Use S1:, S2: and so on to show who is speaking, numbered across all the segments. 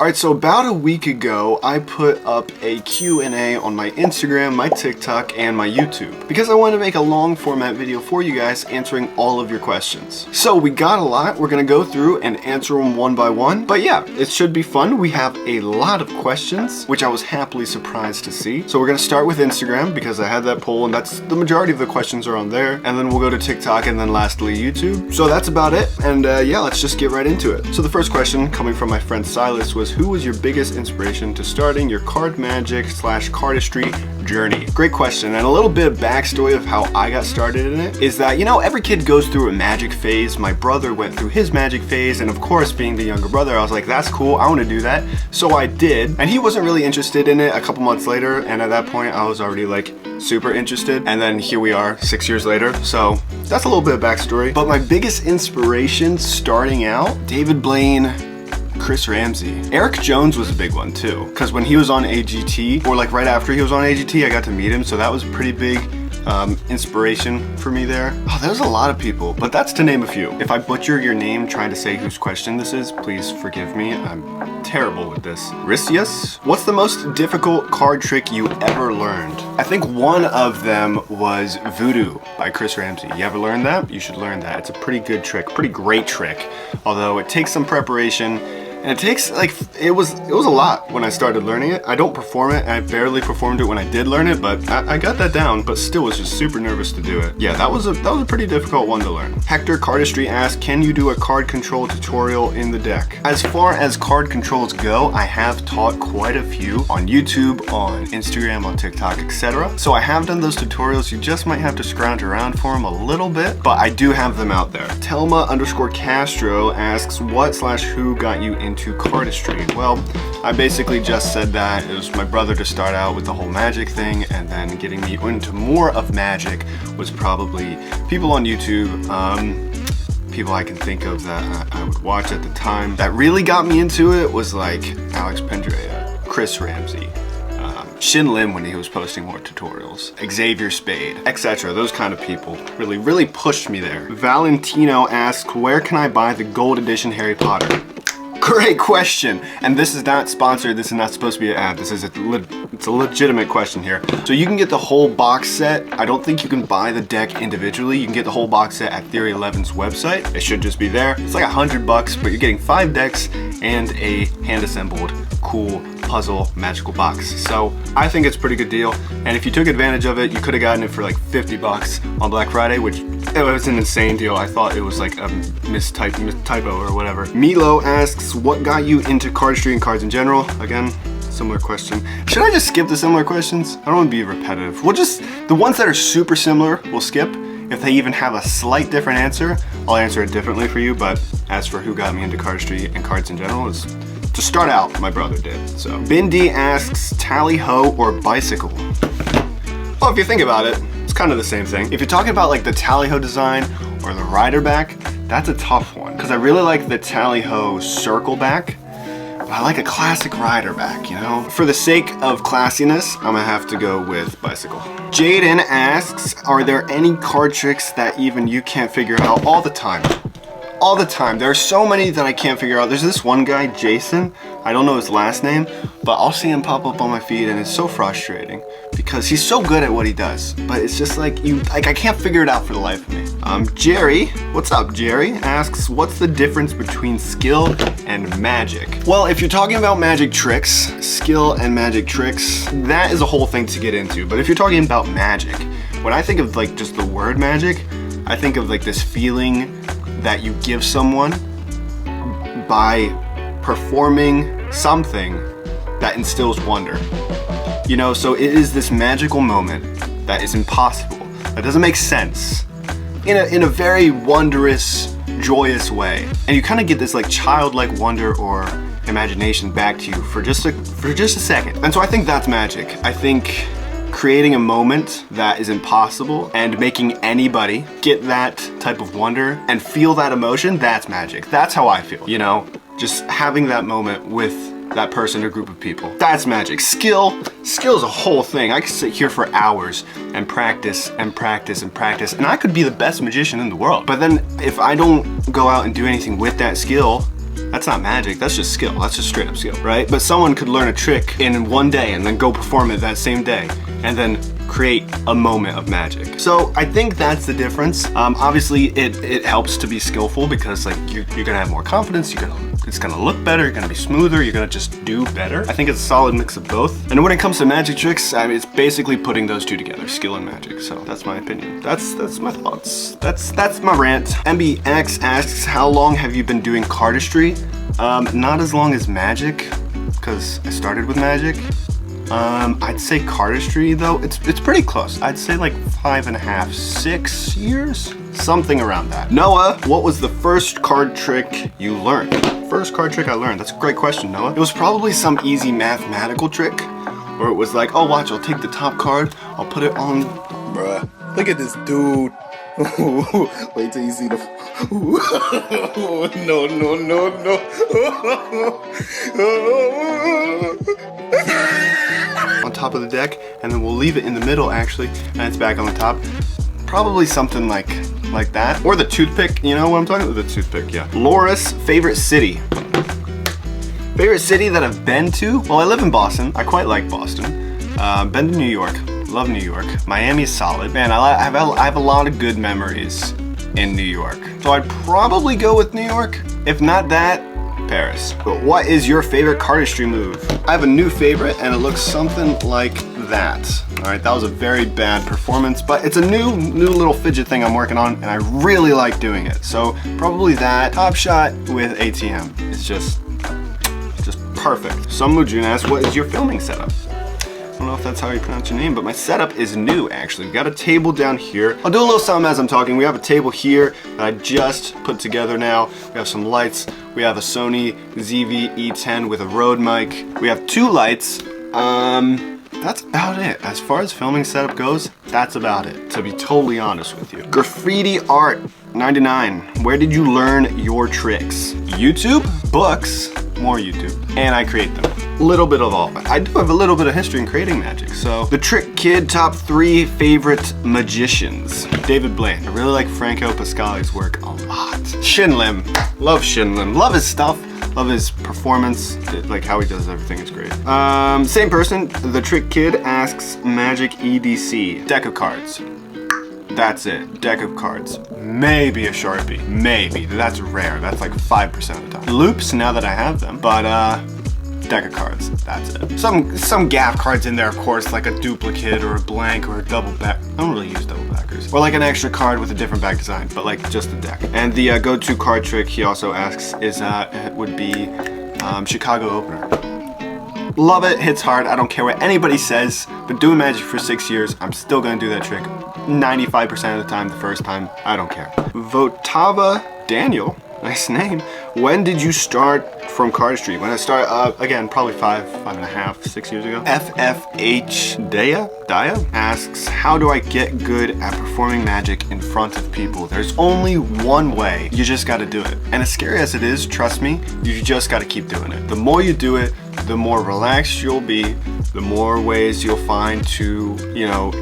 S1: Alright, so about a week ago, I put up a Q&A on my Instagram, my TikTok, and my YouTube because I wanted to make a long format video for you guys answering all of your questions. So we got a lot. We're going to go through and answer them one by one. But yeah, it should be fun. We have a lot of questions, which I was happily surprised to see. So we're going to start with Instagram because I had that poll and that's the majority of the questions are on there. And then we'll go to TikTok and then lastly YouTube. So that's about it. And yeah, let's just get right into it. So the first question coming from my friend Silas was, who was your biggest inspiration to starting your card magic / cardistry journey? Great question, and a little bit of backstory of how I got started in it is that, you know, every kid goes through a magic phase. My brother went through his magic phase, and of course, being the younger brother, I was like, that's cool, I want to do that. So I did, and he wasn't really interested in it a couple months later, and at that point, I was already like super interested, and then here we are 6 years later. So that's a little bit of backstory. But my biggest inspiration starting out, David Blaine, Chris Ramsey. Eric Jones was a big one too, because when he was on AGT, or like right after he was on AGT, I got to meet him, so that was a pretty big inspiration for me there. Oh, there's a lot of people, but that's to name a few. If I butcher your name trying to say whose question this is, please forgive me. I'm terrible with this. Ristius, what's the most difficult card trick you ever learned? I think one of them was Voodoo by Chris Ramsey. You ever learned that? You should learn that. It's a pretty good trick, pretty great trick, although it takes some preparation. And it takes, like, it was a lot when I started learning it. I don't perform it, and I barely performed it when I did learn it, but I got that down, but still was just super nervous to do it. Yeah, that was a pretty difficult one to learn. Hector Cardistry asked, can you do a card control tutorial in the deck? As far as card controls go, I have taught quite a few on YouTube, on Instagram, on TikTok, etc. So I have done those tutorials. You just might have to scrounge around for them a little bit, but I do have them out there. Telma_Castro asks, what/who got you into cardistry? Well, I basically just said that it was my brother to start out with the whole magic thing, and then getting me into more of magic was probably people on YouTube, people I can think of that I would watch at the time. That really got me into it was like Alex Pendrea, Chris Ramsey, Shin Lim when he was posting more tutorials, Xavier Spade, etc. Those kind of people really pushed me there. Valentino asks, where can I buy the gold edition Harry Potter? Great question, and this is not sponsored. This is not supposed to be an ad. This is it's a legitimate question here. So you can get the whole box set. I don't think you can buy the deck individually. You can get the whole box set at Theory 11's website. It should just be there. It's like $100, but you're getting 5 decks and a hand-assembled, cool puzzle magical box. So I think it's a pretty good deal, and if you took advantage of it, you could have gotten it for like $50 on Black Friday, which it was an insane deal. I thought it was like a typo or whatever. Milo asks, what got you into cardistry and cards in general? Again, similar question. Should I just skip the similar questions? I don't want to be repetitive. We'll just, the ones that are super similar, we'll skip. If they even have a slight different answer, I'll answer it differently for you. But as for who got me into cardistry and cards in general, is to start out, my brother did. So Bindi asks, tally-ho or bicycle? Well, if you think about it, it's kind of the same thing. If you're talking about like the tally-ho design or the rider back, that's a tough one because I really like the tally-ho circle back, but I like a classic rider back, you know? For the sake of classiness, I'm gonna have to go with bicycle. Jaden asks, are there any card tricks that even you can't figure out? All the time. All the time. There are so many that I can't figure out. There's this one guy, Jason, I don't know his last name, but I'll see him pop up on my feed and it's so frustrating because he's so good at what he does, but it's just like, I can't figure it out for the life of me. Jerry, what's up, Jerry, asks, what's the difference between skill and magic? Well, if you're talking about magic tricks, skill and magic tricks, that is a whole thing to get into. But if you're talking about magic, when I think of like just the word magic, I think of like this feeling that you give someone by performing something that instills wonder. You know, so it is this magical moment that is impossible, that doesn't make sense, in a very wondrous, joyous way. And you kind of get this like childlike wonder or imagination back to you for just a second. And so I think that's magic. I think creating a moment that is impossible and making anybody get that type of wonder and feel that emotion, that's magic. That's how I feel, you know? Just having that moment with that person or group of people. That's magic. Skill is a whole thing. I could sit here for hours and practice and practice and practice, and I could be the best magician in the world. But then if I don't go out and do anything with that skill, That's not magic, that's just skill. That's just straight up skill, right? But someone could learn a trick in one day and then go perform it that same day and then create a moment of magic. So I think that's the difference. Obviously it helps to be skillful because like you're gonna have more confidence, it's gonna look better, you're gonna be smoother, you're gonna just do better. I think it's a solid mix of both. And when it comes to magic tricks, I mean, it's basically putting those two together, skill and magic. So that's my opinion. That's my thoughts. That's my rant. MBX asks, how long have you been doing cardistry? Not as long as magic, because I started with magic. I'd say cardistry though, it's pretty close. I'd say like 5.5, 6 years, something around that. Noah, what was the first card trick you learned? First card trick I learned, that's a great question, Noah. It was probably some easy mathematical trick, where it was like, oh watch, I'll take the top card, I'll put it on.
S2: Bruh, look at this dude. Wait till you see the. No.
S1: On top of the deck, and then we'll leave it in the middle actually, and it's back on the top. Probably something like that. Or the toothpick, you know what I'm talking about? The toothpick, yeah. Loris, favorite city. Favorite city that I've been to? Well, I live in Boston. I quite like Boston. Been to New York. Love New York. Miami's solid. Man, I have a lot of good memories in New York. So I'd probably go with New York. If not that, Paris. But what is your favorite cardistry move? I have a new favorite and it looks something like that. All right, that was a very bad performance, but it's a new little fidget thing I'm working on and I really like doing it. So probably that. Top Shot with ATM. It's just perfect. Some Mujun asks, what is your filming setup? I don't know if that's how you pronounce your name, but my setup is new actually. We've got a table down here. I'll do a little something as I'm talking. We have a table here that I just put together now. We have some lights. We have a Sony ZV-E10 with a Rode mic. We have 2 lights. That's about it. As far as filming setup goes, that's about it, to be totally honest with you. Graffiti Art 99. Where did you learn your tricks? YouTube, books, more YouTube, and I create them. Little bit of all. I do have a little bit of history in creating magic. So the Trick Kid, top 3 favorite magicians. David Blaine. I really like Franco Pasquale's work a lot. Shin-Lim. Love Shin-Lim. Love his stuff. Love his performance. Like how he does everything is great. Same person. The Trick Kid asks Magic EDC. Deck of cards. That's it. Deck of cards. Maybe a Sharpie. Maybe. That's rare. That's like 5% of the time. Loops, now that I have them. But deck of cards. That's it. Some gaff cards in there, of course, like a duplicate or a blank or a double back. I don't really use double backers. Or like an extra card with a different back design, but like just a deck. And the go-to card trick he also asks is would be Chicago Opener. Love it, hits hard. I don't care what anybody says. Been doing magic for 6 years. I'm still gonna do that trick 95% of the time, the first time. I don't care. Votava Daniel, nice name. When did you start from cardistry? When I started, again, probably 5.5, 6 years ago. FFH Daya asks, how do I get good at performing magic in front of people? There's only one way. You just gotta do it. And as scary as it is, trust me, you just gotta keep doing it. The more you do it, the more relaxed you'll be, the more ways you'll find to,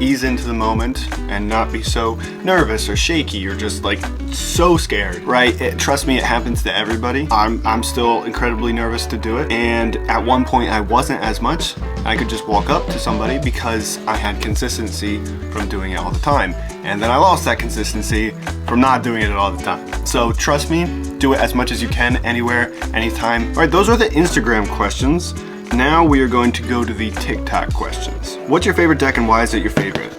S1: ease into the moment and not be so nervous or shaky or just like so scared, right? Trust me, it happens to everybody. I'm still incredibly nervous to do it. And at one point I wasn't as much. I could just walk up to somebody because I had consistency from doing it all the time. And then I lost that consistency from not doing it all the time. So trust me, do it as much as you can, anywhere, anytime. All right, those are the Instagram questions. Now we are going to go to the TikTok questions. What's your favorite deck and why is it your favorite?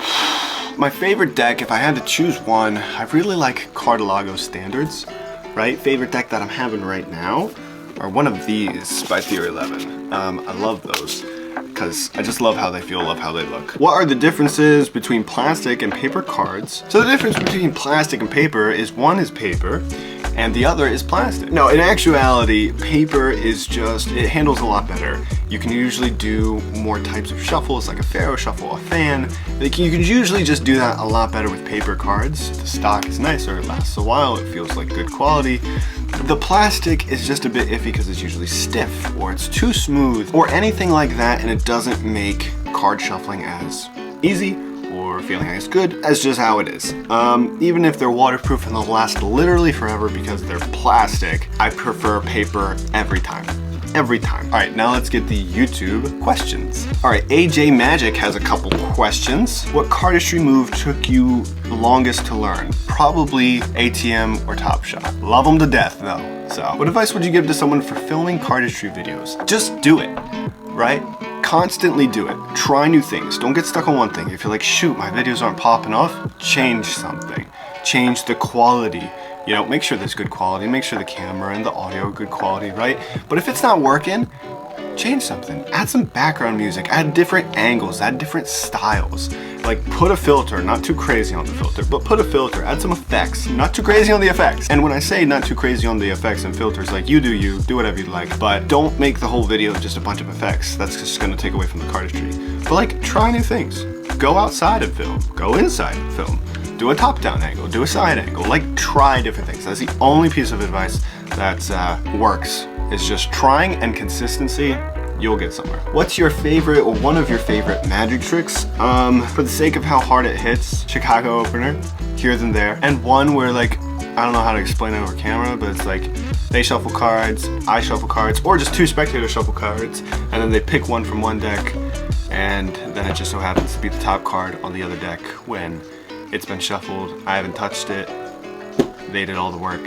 S1: My favorite deck, if I had to choose one, I really like Cartilago Standards, right? Favorite deck that I'm having right now are one of these by Theory 11. I love those because I just love how they feel, love how they look. What are the differences between plastic and paper cards? So the difference between plastic and paper is one is paper and the other is plastic. No, in actuality, paper is just, it handles a lot better. You can usually do more types of shuffles, like a Pharaoh shuffle, a fan. You can usually just do that a lot better with paper cards. The stock is nicer, it lasts a while, it feels like good quality. The plastic is just a bit iffy because it's usually stiff, or it's too smooth, or anything like that, and it doesn't make card shuffling as easy or or feeling as good. That's just how it is. Even if they're waterproof and they'll last literally forever because they're plastic, I prefer paper every time. Every time. All right, now let's get the YouTube questions. All right, AJ Magic has a couple questions. What cardistry move took you the longest to learn? Probably ATM or Top Shot. Love them to death though. So, what advice would you give to someone for filming cardistry videos? Just do it, right? Constantly do it. Try new things. Don't get stuck on one thing. If you're like, shoot, my videos aren't popping off, change something. Change the quality. You know, make sure there's good quality, make sure the camera and the audio are good quality, right? But if it's not working, change something. Add some background music, add different angles, add different styles. Like put a filter, not too crazy on the filter, but put a filter, add some effects, not too crazy on the effects. And when I say not too crazy on the effects and filters, like you, do whatever you like, but don't make the whole video just a bunch of effects. That's just gonna take away from the cardistry. But like, try new things. Go outside and film, go inside and film. Do a top-down angle, do a side angle, like try different things. That's the only piece of advice that works, is just trying and consistency. You'll get somewhere. What's your favorite or one of your favorite magic tricks? For the sake of how hard it hits, Chicago opener, here than there, and one where like, I don't know how to explain it over camera, but it's like they shuffle cards, I shuffle cards, or just two spectators shuffle cards, and then they pick one from one deck, and then it just so happens to be the top card on the other deck when it's been shuffled, I haven't touched it, they did all the work.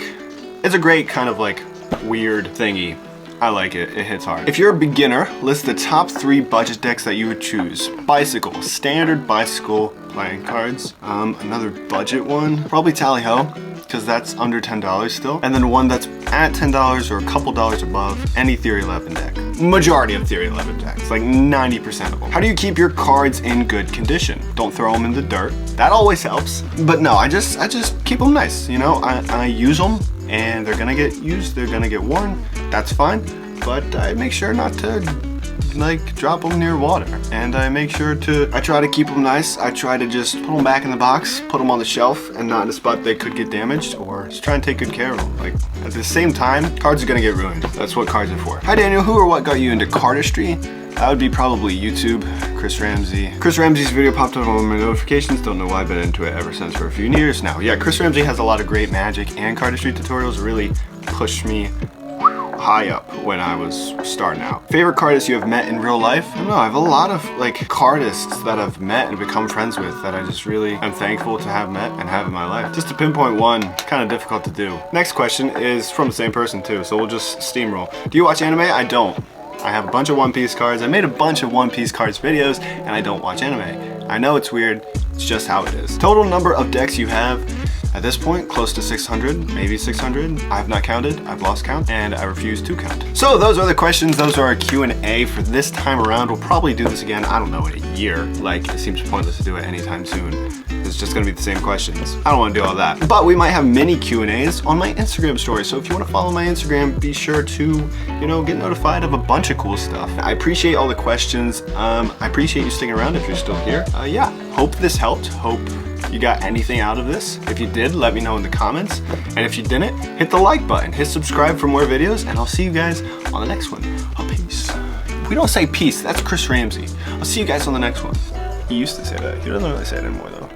S1: It's a great kind of like weird thingy. I like it, it hits hard. If you're a beginner, list the top 3 budget decks that you would choose. Bicycle, standard bicycle playing cards. Another budget one, probably Tally Ho, because that's under $10 still. And then one that's at $10 or a couple dollars above, any Theory 11 deck. Majority of Theory 11 decks, like 90% of them. How do you keep your cards in good condition? Don't throw them in the dirt. That always helps. But no, I just keep them nice, you know? I use them and they're gonna get used, they're gonna get worn, that's fine. But I make sure not to like drop them near water, and I try to keep them nice. I try to just put them back in the box, put them on the shelf, and not in a spot they could get damaged, or just try and take good care of them. Like at the same time, cards are gonna get ruined. That's what cards are for. Hi Daniel, who or what got you into cardistry? That would be probably YouTube, Chris Ramsey. Chris Ramsey's video popped up on my notifications. Don't know why, I've been into it ever since for a few years now. Yeah, Chris Ramsey has a lot of great magic and cardistry tutorials. Really pushed me high up when I was starting out. Favorite cardists you have met in real life? I don't know, I have a lot of like cardists that I've met and become friends with that I just really am thankful to have met and have in my life. Just to pinpoint one, kind of difficult to do. Next question is from the same person too, so we'll just steamroll. Do you watch anime? I don't. I have a bunch of One Piece cards. I made a bunch of One Piece cards videos, and I don't watch anime. I know it's weird, it's just how it is. Total number of decks you have? At this point, close to 600, maybe 600. I have not counted, I've lost count, and I refuse to count. So those are the questions, those are our Q&A for this time around. We'll probably do this again, I don't know, in a year. Like, it seems pointless to do it anytime soon. It's just gonna be the same questions. I don't wanna do all that. But we might have mini Q&As on my Instagram story, so if you wanna follow my Instagram, be sure to, you know, get notified of a bunch of cool stuff. I appreciate all the questions. I appreciate you sticking around if you're still here. Yeah, hope this helped. Hope you got anything out of this. If you did, let me know in the comments. And if you didn't, hit the like button, hit subscribe for more videos, and I'll see you guys on the next one. Peace. We don't say peace, that's Chris Ramsey. I'll see you guys on the next one. He used to say that. He doesn't really say it anymore though.